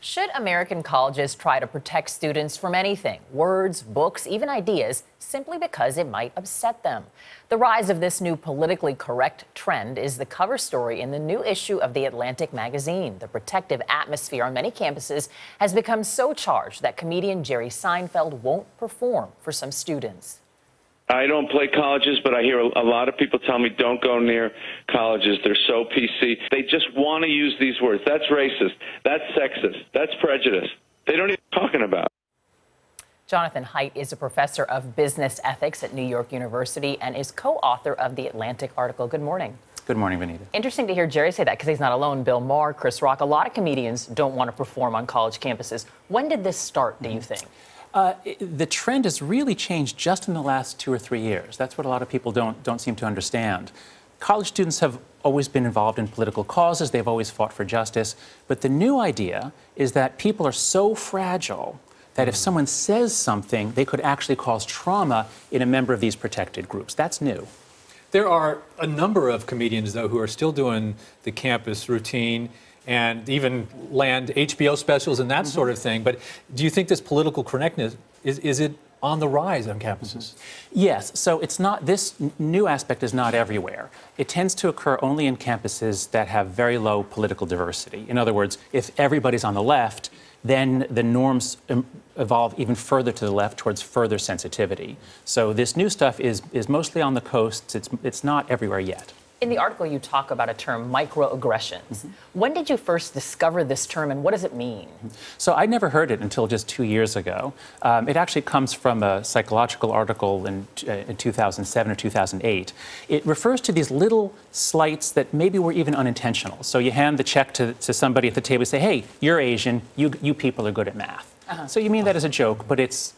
Should American colleges try to protect students from anything, words, books, even ideas, simply because it might upset them? The rise of this new politically correct trend is the cover story in the new issue of The Atlantic magazine. The protective atmosphere on many campuses has become so charged that comedian Jerry Seinfeld won't perform for some students. I don't play colleges, but I hear a lot of people tell me don't go near colleges. They're so PC. They just want to use these words. That's racist. That's sexist. That's prejudice. They don't even talking about. Jonathan Haidt is a professor of business ethics at New York University and is co-author of the Atlantic article. Good morning. Good morning, Vanita. Interesting to hear Jerry say that because he's not alone. Bill Maher, Chris Rock, a lot of comedians don't want to perform on college campuses. When did this start, do you think? The trend has really changed just in the last 2 or 3 years. That's what a lot of people don't seem to understand. College students have always been involved in political causes. They've always fought for justice. But the new idea is that people are so fragile that if someone says something, they could actually cause trauma in a member of these protected groups. That's new. There are a number of comedians, though, who are still doing the campus routine and even land HBO specials and that sort of thing. But do you think this political correctness, is it on the rise on campuses? Yes. So it's not, this new aspect is not everywhere. It tends to occur only in campuses that have very low political diversity. In other words, if everybody's on the left, then the norms evolve even further to the left towards further sensitivity. So this new stuff is mostly on the coasts. It's not everywhere yet. In the article, you talk about a term, microaggressions. When did you first discover this term, and what does it mean? So I never heard it until just 2 years ago. It actually comes from a psychological article in 2007 or 2008. It refers to these little slights that maybe were even unintentional. So you hand the check to somebody at the table and say, hey, you're Asian, you people are good at math. So you mean that as a joke, but it's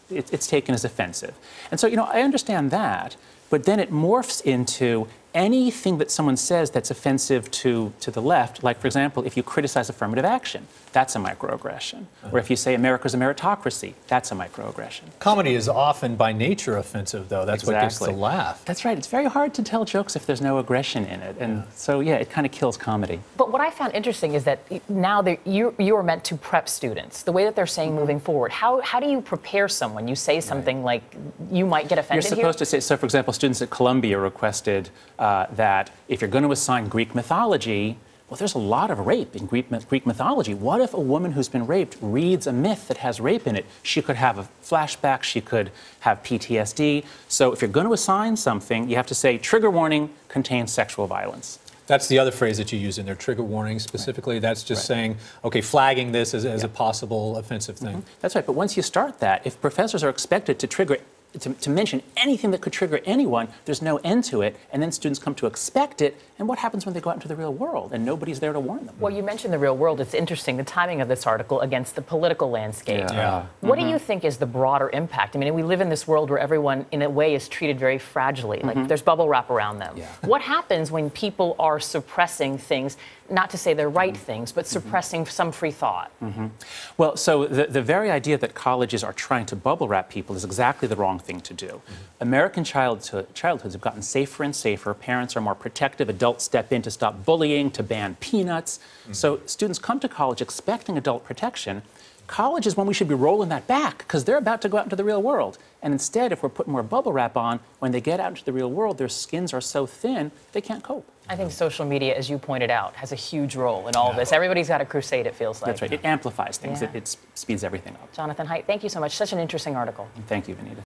taken as offensive. And so, I understand that, but then it morphs into anything that someone says that's offensive to the left, like, for example, if you criticize affirmative action, that's a microaggression. Or if you say America's a meritocracy, that's a microaggression. Comedy is often by nature offensive, though. That's what gets the laugh. That's right. It's very hard to tell jokes if there's no aggression in it. And so, yeah, it kind of kills comedy. But what I found interesting is that now you are meant to prep students. The way that they're saying moving forward, how do you prepare someone? You say something like, you might get offended You're supposed to say, so for example, students at Columbia requested that if you're going to assign Greek mythology, well, there's a lot of rape in Greek mythology. What if a woman who's been raped reads a myth that has rape in it? She could have a flashback, she could have PTSD. So if you're going to assign something, you have to say, trigger warning, contains sexual violence. That's the other phrase that you use in there, trigger warning specifically. Right. That's just saying, okay, flagging this as a possible offensive thing. That's right, but once you start that, if professors are expected to mention anything that could trigger anyone, there's no end to it, and then students come to expect it, and what happens when they go out into the real world and nobody's there to warn them? Well, you mentioned the real world. It's interesting, the timing of this article against the political landscape. What do you think is the broader impact? I mean, we live in this world where everyone, in a way, is treated very fragilely. Like, there's bubble wrap around them. What happens when people are suppressing things, not to say they're right things, but suppressing some free thought? Well, so the very idea that colleges are trying to bubble wrap people is exactly the wrong thing to do. American childhoods have gotten safer and safer. Parents are more protective. Adults step in to stop bullying, to ban peanuts. So students come to college expecting adult protection. College is when we should be rolling that back because they're about to go out into the real world. And instead, if we're putting more bubble wrap on, when they get out into the real world, their skins are so thin, they can't cope. I think social media, as you pointed out, has a huge role in all of this. Everybody's got a crusade, it feels like. That's right. It amplifies things. It speeds everything up. Jonathan Haidt, thank you so much. Such an interesting article. Thank you, Vanita.